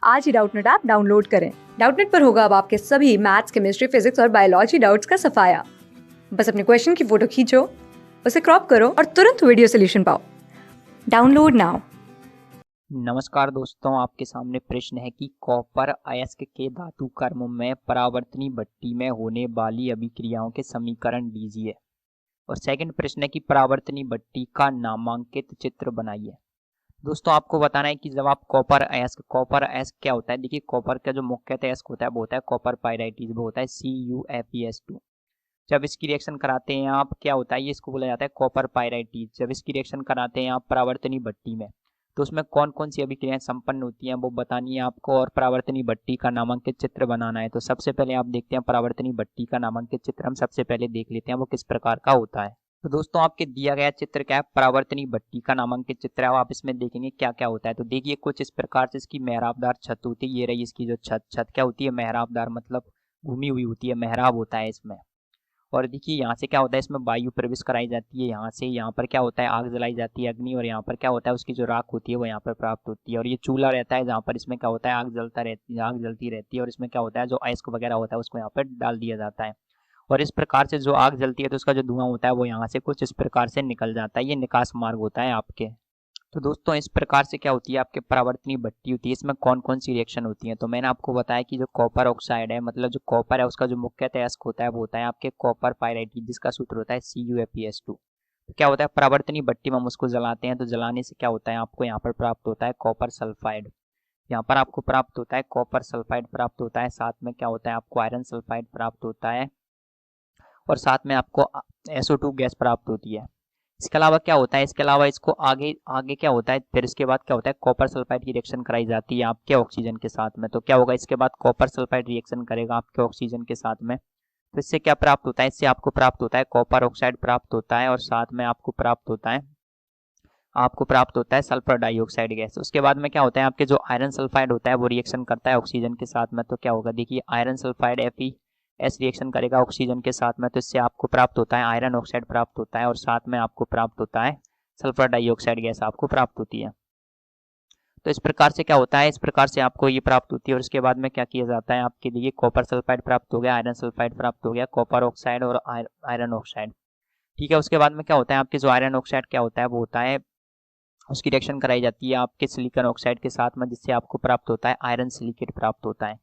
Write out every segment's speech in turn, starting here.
आज ही Doubtnut app download करें। Doubtnut पर होगा अब आपके सभी मैथ्स, केमिस्ट्री, फिजिक्स और बायोलॉजी डाउट्स का सफाया। बस अपने क्वेश्चन की फोटो खींचो, उसे क्रॉप करो और तुरंत वीडियो सोल्यूशन पाओ। Download now. नमस्कार दोस्तों, आपके सामने प्रश्न है कि कॉपर अयस्क के धातु कर्म में परावर्तनी भट्टी में होने वाली अभिक्रियाओं के समीकरण दीजिए। और सेकंड प्रश्न है कि परावर्तनी भट्टी का नामांकित चित्र बनाइए। दोस्तों, आपको बताना है कि जब आप कॉपर अयस्क क्या होता है। देखिए, कॉपर का जो मुख्यतः अयस्क होता है वो होता है कॉपर पायराइट, वो होता है CuFeS2। जब इसकी रिएक्शन कराते हैं आप, क्या होता है, ये इसको बोला जाता है कॉपर पायराइट। जब इसकी रिएक्शन कराते हैं आप परावर्तनी भट्टी में, तो उसमें कौन कौन सी अभिक्रियाएं संपन्न होती हैं वो बतानी है आपको, और परावर्तनी भट्टी का नामांकित चित्र बनाना है। तो सबसे पहले आप देखते हैं परावर्तनी भट्टी का नामांकित चित्र। हम सबसे पहले देख लेते हैं वो किस प्रकार का होता है। तो दोस्तों, आपके दिया गया चित्र क्या है, परावर्तनी भट्टी का नामांकित चित्र है। आप इसमें देखेंगे क्या क्या होता है। तो देखिए, कुछ इस प्रकार से इसकी मेहराबदार छत होती है। ये रही इसकी जो छत क्या होती है, मेहराबदार, मतलब घूमी हुई होती है, मेहराब होता है इसमें। और देखिए, यहाँ से क्या होता है, इसमें वायु प्रवेश कराई जाती है। यहाँ से यहाँ पर क्या होता है, आग जलाई जाती है, अग्नि। और यहाँ पर क्या होता है, उसकी जो राख होती है वो यहाँ पर प्राप्त होती है। और ये चूल्हा रहता है जहाँ पर इसमें क्या होता है, आग जलती रहती है। और इसमें क्या होता है, जो अयस्क वगैरह होता है उसको यहाँ पर डाल दिया जाता है। और इस प्रकार से जो आग जलती है तो उसका जो धुआं होता है वो यहाँ से कुछ इस प्रकार से निकल जाता है। ये निकास मार्ग होता है आपके। तो दोस्तों, इस प्रकार से क्या होती है, आपके परावर्तनी भट्टी होती है। इसमें कौन कौन सी रिएक्शन होती है, तो मैंने आपको बताया कि जो कॉपर ऑक्साइड है, मतलब जो कॉपर है उसका जो मुख्यतः अयस्क होता है वो होता है आपके कॉपर पायराइट, जिसका सूत्र होता है CuFeS2। तो क्या होता है, परावर्तनी भट्टी में हम उसको जलाते हैं, तो जलाने से क्या होता है, आपको यहाँ पर प्राप्त होता है कॉपर सल्फाइड। यहाँ पर आपको प्राप्त होता है कॉपर सल्फाइड प्राप्त होता है। साथ में क्या होता है, आपको आयरन सल्फाइड प्राप्त होता है। और साथ में आपको SO2 गैस प्राप्त होती है। इसके अलावा क्या होता है, इसके अलावा इसको आगे आगे क्या होता है, फिर इसके बाद क्या होता है, कॉपर सल्फाइड की रिएक्शन कराई जाती है आपके ऑक्सीजन के साथ में। तो क्या होगा, इसके बाद कॉपर सल्फाइड रिएक्शन करेगा आपके ऑक्सीजन के साथ में। तो इससे क्या प्राप्त होता है, इससे आपको प्राप्त होता है कॉपर ऑक्साइड प्राप्त होता है। और साथ में आपको प्राप्त होता है सल्फर डाइऑक्साइड गैस। उसके बाद में क्या होता है, आपके जो आयरन सल्फाइड होता है वो रिएक्शन करता है ऑक्सीजन के साथ में। तो क्या होगा, देखिए, आयरन सल्फाइड FeS रिएक्शन करेगा ऑक्सीजन के साथ में। तो इससे आपको प्राप्त होता है आयरन ऑक्साइड प्राप्त होता है। और साथ में आपको प्राप्त होता है सल्फर डाइऑक्साइड गैस आपको प्राप्त होती है। तो इस प्रकार से क्या होता है, इस प्रकार से आपको ये प्राप्त होती है। और इसके बाद में क्या किया जाता है, आपके लिए कॉपर सल्फाइड प्राप्त हो गया, आयरन सल्फाइड प्राप्त हो गया, कॉपर ऑक्साइड और आयरन ऑक्साइड। ठीक है। उसके बाद में क्या होता है, आपके जो आयरन ऑक्साइड क्या होता है, वो होता है, उसकी रिएक्शन कराई जाती है आपके सिलिकॉन ऑक्साइड के साथ में, जिससे आपको प्राप्त होता है आयरन सिलिकेट प्राप्त होता है।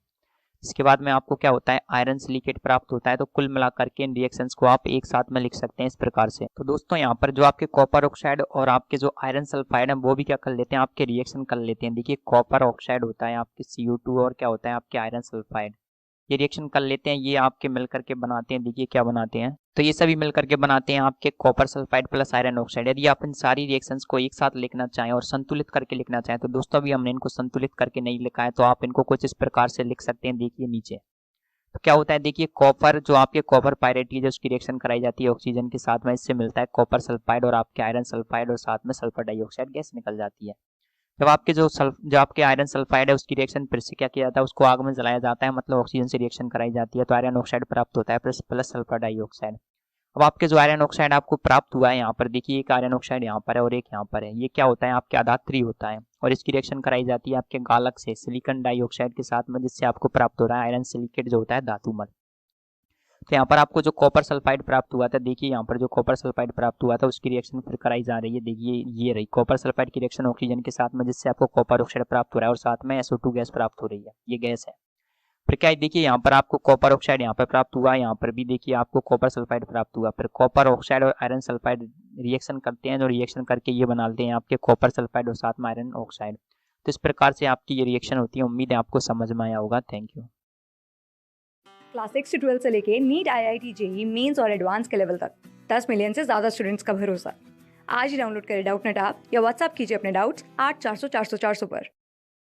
इसके बाद में आपको क्या होता है, आयरन सिलिकेट प्राप्त होता है। तो कुल मिलाकर के इन रिएक्शंस को आप एक साथ में लिख सकते हैं इस प्रकार से। तो दोस्तों, यहाँ पर जो आपके कॉपर ऑक्साइड और आपके जो आयरन सल्फाइड है वो भी क्या कर लेते हैं, आपके रिएक्शन कर लेते हैं। देखिए, कॉपर ऑक्साइड होता है आपके CO2, और क्या होता है आपके आयरन सल्फाइड, ये रिएक्शन कर लेते हैं। ये आपके मिल करके बनाते हैं, देखिए क्या बनाते हैं, तो ये सभी मिल करके बनाते हैं आपके copper sulphide plus iron oxide. यदि आप इन सारी रिएक्शंस को एक साथ लिखना चाहें और संतुलित करके लिखना चाहें, तो दोस्तों अभी हमने इनको संतुलित करके नहीं लिखा है, तो आप इनको कुछ इस प्रकार से लिख सकते हैं। देखिए नीचे तो क्या होता है, देखिए, कॉपर जो आपके कॉपर पायरेट है, उसकी रिएक्शन कराई जाती है ऑक्सीजन के साथ में, इससे मिलता है कॉपर सल्फाइड और आपके आयरन सल्फाइड, और साथ में सल्फर डाइऑक्साइड गैस निकल जाती है। जब आपके जो आपके आयरन सल्फाइड है उसकी रिएक्शन फिर से क्या किया जाता है, उसको आग में जलाया जाता है, मतलब ऑक्सीजन से रिएक्शन कराई जाती है, तो आयरन ऑक्साइड प्राप्त होता है प्लस सल्फर डाइऑक्साइड। अब आपके जो आयरन ऑक्साइड आपको प्राप्त हुआ है, यहाँ पर देखिए, एक आयरन ऑक्साइड यहाँ पर है और एक यहाँ पर है। ये क्या होता है, आपके आधात्री होता है, और इसकी रिएक्शन कराई जाती है आपके गालक से सिलिकॉन डाइऑक्साइड के साथ में, जिससे आपको प्राप्त हो रहा है आयरन सिलिकेट जो होता है धातुमल। तो यहाँ पर आपको जो कॉपर सल्फाइड प्राप्त हुआ था, देखिए यहाँ पर जो कॉपर सल्फाइड प्राप्त हुआ था उसकी रिएक्शन फिर कराई जा रही है। देखिए ये रही कॉपर सल्फाइड की रिएक्शन ऑक्सीजन के साथ में, जिससे आपको कॉपर ऑक्साइड प्राप्त हो रहा है, और साथ में SO2 गैस प्राप्त हो रही है, ये गैस है। फिर क्या है, देखिए यहाँ पर आपको कॉपर ऑक्साइड यहाँ पर प्राप्त हुआ, यहाँ पर भी देखिए आपको कॉपर सल्फाइड प्राप्त हुआ। फिर कॉपर ऑक्साइड और आयरन सल्फाइड रिएक्शन करते हैं, जो रिएक्शन करके ये बनाते हैं आपके कॉपर सल्फाइड और साथ में आयरन ऑक्साइड। तो इस प्रकार से आपकी ये रिएक्शन होती है। उम्मीद है आपको समझ में आया होगा। Thank you. क्लास 6 से 12 से लेके नीट, IIT, JEE मेंस और एडवांस के लेवल तक 10 मिलियन से ज्यादा स्टूडेंट्स का भरोसा। आज ही डाउनलोड करें डाउटनेट ऐप या व्हाट्सएप कीजिए अपने डाउट्स 8400 400 400 पर।